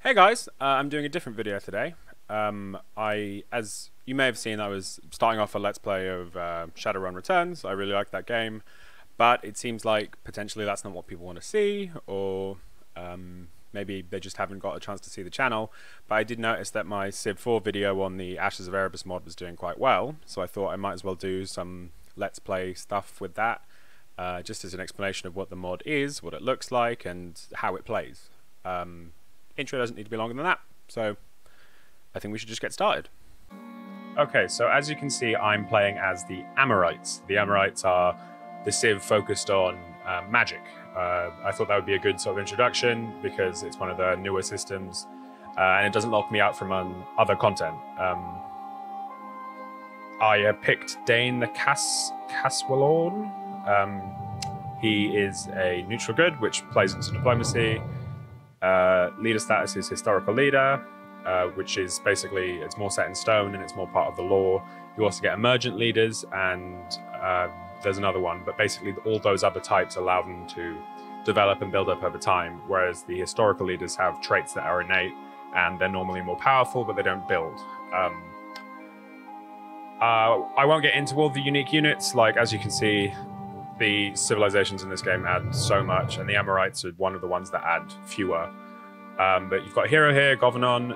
Hey guys, I'm doing a different video today. As you may have seen, I was starting off a Let's Play of Shadowrun Returns. I really like that game, but it seems like potentially that's not what people want to see, or as you may have seen, I was starting off a Let's Play of Shadowrun Returns. I really like that game, but it seems like potentially that's not what people want to see, or maybe they just haven't got a chance to see the channel. But I did notice that my Civ 4 video on the Ashes of Erebus mod was doing quite well, so I thought I might as well do some Let's Play stuff with that. Just as an explanation of what the mod is, what it looks like, and how it plays. Intro doesn't need to be longer than that, so I think we should just get started. Okay, so as you can see, I'm playing as the Amorites. The Amorites are the Civ focused on magic. I thought that would be a good sort of introduction because it's one of the newer systems, and it doesn't lock me out from other content. I picked Dane the Caswalorn. He is a neutral good, which plays into diplomacy. Leader status is historical leader, which is basically, it's more set in stone and it's more part of the lore. You also get emergent leaders, and there's another one, but basically all those other types allow them to develop and build up over time, whereas the historical leaders have traits that are innate and they're normally more powerful, but they don't build. I won't get into all the unique units. Like, as you can see, the civilizations in this game add so much, and the Amorites are one of the ones that add fewer. But you've got a hero here, Governon.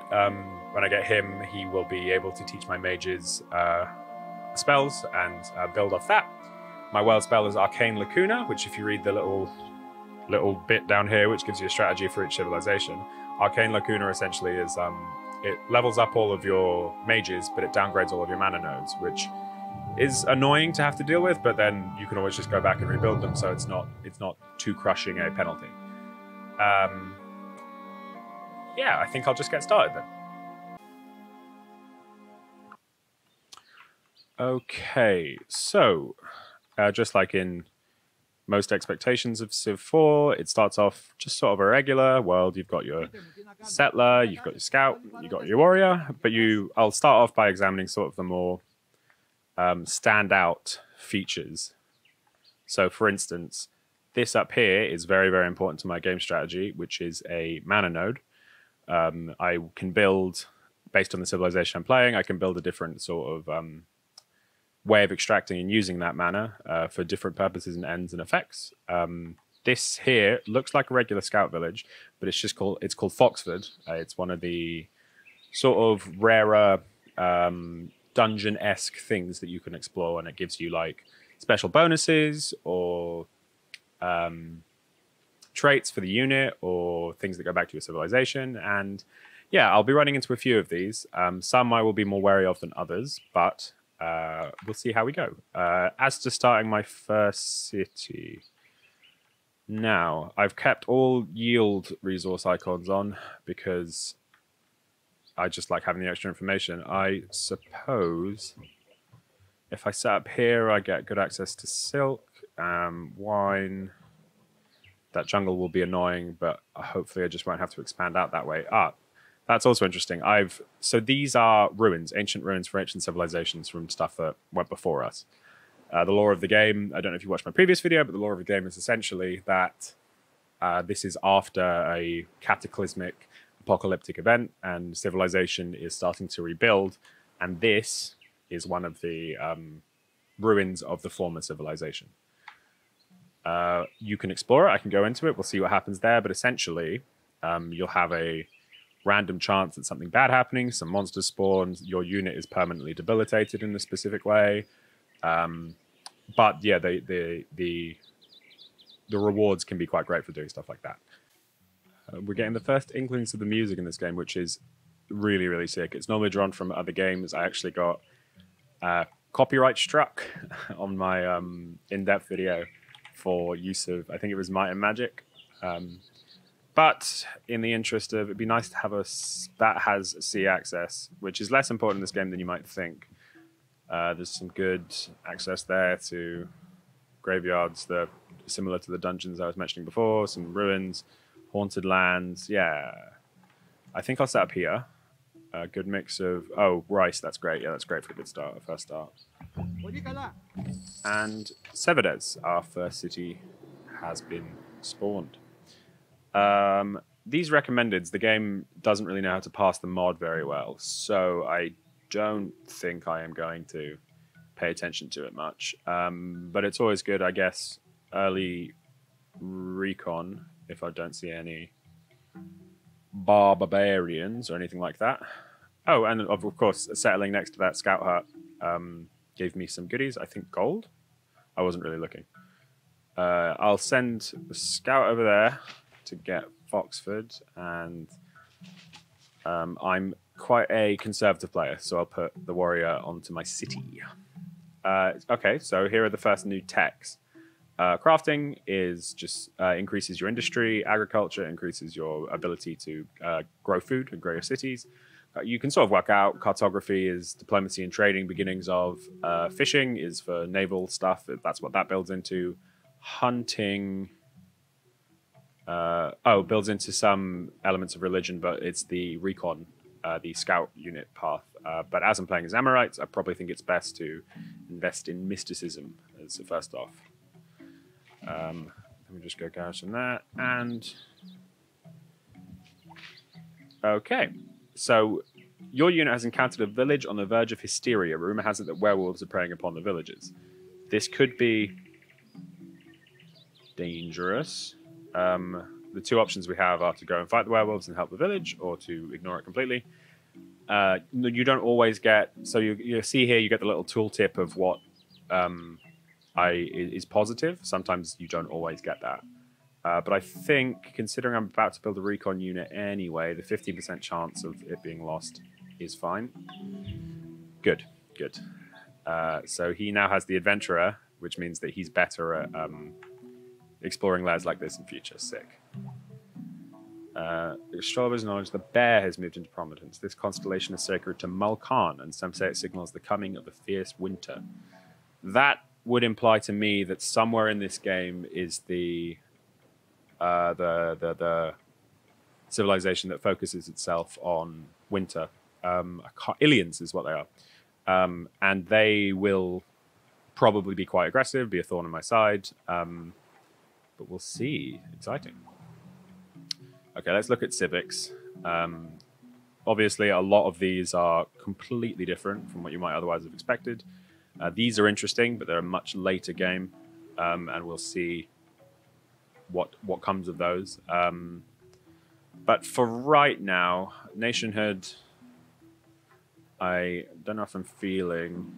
When I get him, he will be able to teach my mages spells and build off that. My world spell is Arcane Lacuna, which if you read the little bit down here, which gives you a strategy for each civilization, Arcane Lacuna essentially is it levels up all of your mages, but it downgrades all of your mana nodes, which is annoying to have to deal with, but then you can always just go back and rebuild them, so it's not too crushing a penalty. Yeah, I think I'll just get started then. Okay, so just like in most expectations of Civ 4, it starts off just sort of a regular world. You've got your settler, you've got your scout, you've got your warrior, but I'll start off by examining sort of the more standout features. So for instance, this up here is very, very important to my game strategy, which is a mana node. I can build, based on the civilization I'm playing, I can build a different sort of way of extracting and using that mana for different purposes and ends and effects. This here looks like a regular scout village, but it's called Foxford. It's one of the sort of rarer dungeon-esque things that you can explore, and it gives you like special bonuses or traits for the unit or things that go back to your civilization. And yeah, I'll be running into a few of these. Some I will be more wary of than others, but we'll see how we go. As to starting my first city, now I've kept all yield resource icons on because I just like having the extra information. I suppose if I set up here, I get good access to silk, wine. That jungle will be annoying, but hopefully I just won't have to expand out that way. That's also interesting. So these are ruins, ancient ruins for ancient civilizations from stuff that went before us. The lore of the game, I don't know if you watched my previous video, but the lore of the game is essentially that this is after a cataclysmic apocalyptic event, and civilization is starting to rebuild, and this is one of the ruins of the former civilization. You can explore it, I can go into it, we'll see what happens there, but essentially you'll have a random chance that something bad happening, some monsters spawn, your unit is permanently debilitated in a specific way, but yeah, the rewards can be quite great for doing stuff like that. We're getting the first inklings of the music in this game, which is really, really sick. It's normally drawn from other games. I actually got copyright struck on my in-depth video for use of, I think it was Might and Magic. But in the interest of, it'd be nice to have that has sea access, which is less important in this game than you might think. There's some good access there to graveyards that are similar to the dungeons I was mentioning before, some ruins, haunted lands. Yeah, I think I'll set up here. A good mix of, oh, rice, that's great. Yeah, that's great for a good start, first start. And Sevedes, our first city, has been spawned. these recommendeds, the game doesn't really know how to pass the mod very well, so I don't think I am going to pay attention to it much. But it's always good, I guess, early recon if I don't see any barbarians or anything like that. Oh, and of course, settling next to that scout hut gave me some goodies. I think gold. I wasn't really looking. I'll send the scout over there to get Foxford, and I'm quite a conservative player, so I'll put the warrior onto my city. Okay, so here are the first new techs. Crafting is just increases your industry. Agriculture increases your ability to grow food and grow your cities. You can sort of work out. Cartography is diplomacy and trading. Beginnings of fishing is for naval stuff. That's what that builds into. Hunting. Builds into some elements of religion, but it's the recon, the scout unit path. But as I'm playing as Amorites, I probably think it's best to invest in mysticism as the first off. Let me just go garrison that. And okay, so your unit has encountered a village on the verge of hysteria. Rumor has it that werewolves are preying upon the villagers. This could be dangerous. The two options we have are to go and fight the werewolves and help the village, or to ignore it completely. You don't always get... So you see here, you get the little tooltip of what is positive. Sometimes you don't always get that. But I think, considering I'm about to build a recon unit anyway, the 15% chance of it being lost is fine. Good, good. So he now has the Adventurer, which means that he's better at exploring lairs like this in future. Sick. Astrologers knowledge the bear has moved into prominence. This constellation is sacred to Mulcan, and some say it signals the coming of a fierce winter. That would imply to me that somewhere in this game is the civilization that focuses itself on winter. Ilians is what they are. And they will probably be quite aggressive, be a thorn in my side. But we'll see. Exciting. Okay, let's look at civics. Obviously, a lot of these are completely different from what you might otherwise have expected. These are interesting, but they're a much later game, and we'll see what comes of those. But for right now, nationhood, I don't know if I'm feeling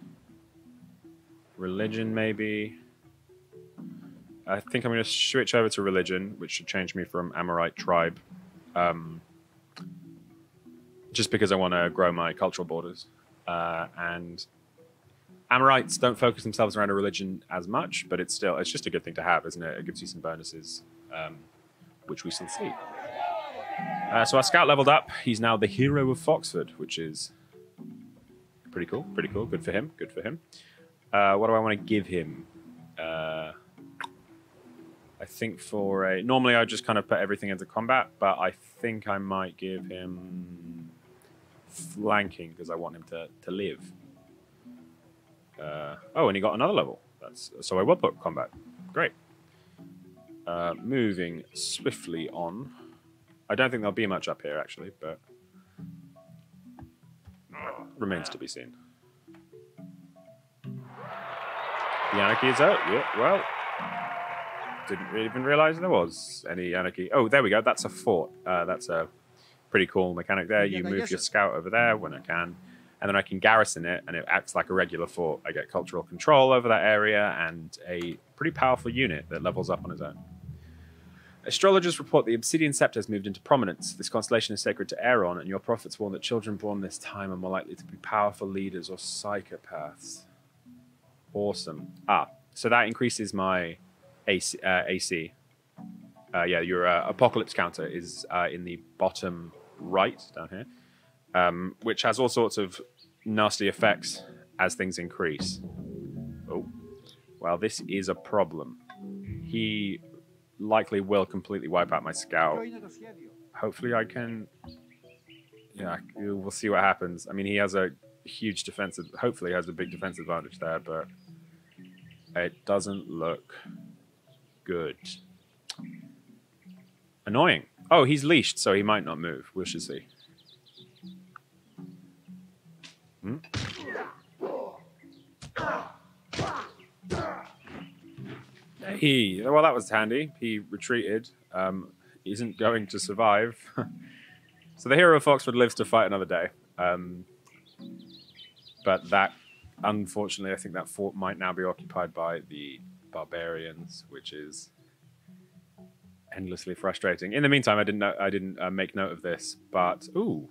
religion, maybe. I think I'm going to switch over to religion, which should change me from Amorite tribe. Just because I want to grow my cultural borders. And Amorites don't focus themselves around a religion as much, but it's just a good thing to have, isn't it? It gives you some bonuses, which we shall see. So our scout leveled up. He's now the hero of Foxford, which is pretty cool. Pretty cool. Good for him. Good for him. What do I want to give him? I think normally I just kind of put everything into combat, but I think I might give him flanking because I want him to live. And he got another level. So I will put combat. Great. Moving swiftly on. I don't think there'll be much up here, actually, but remains to be seen. The anarchy is out. Yeah, well, didn't even realize there was any anarchy. Oh, there we go. That's a fort. That's a pretty cool mechanic there. You move your scout over there when I can, and then I can garrison it, and it acts like a regular fort. I get cultural control over that area and a pretty powerful unit that levels up on its own. Astrologers report the Obsidian Scepter has moved into prominence. This constellation is sacred to Aeron, and your prophets warn that children born this time are more likely to be powerful leaders or psychopaths. Awesome. So that increases my AC. Your apocalypse counter is in the bottom right down here, which has all sorts of nasty effects as things increase. Oh, well, this is a problem. He likely will completely wipe out my scout. Hopefully I can... Yeah, we'll see what happens. I mean, he has a huge defensive... Hopefully he has a big defense advantage there, but it doesn't look good. Annoying. Oh, he's leashed, so he might not move. We shall see. Hmm? Hey, well, that was handy. He retreated. He isn't going to survive. So the hero of Foxford lives to fight another day. But that, unfortunately, I think that fort might now be occupied by the barbarians, which is endlessly frustrating. In the meantime, I didn't make note of this, but ooh,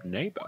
neighbor.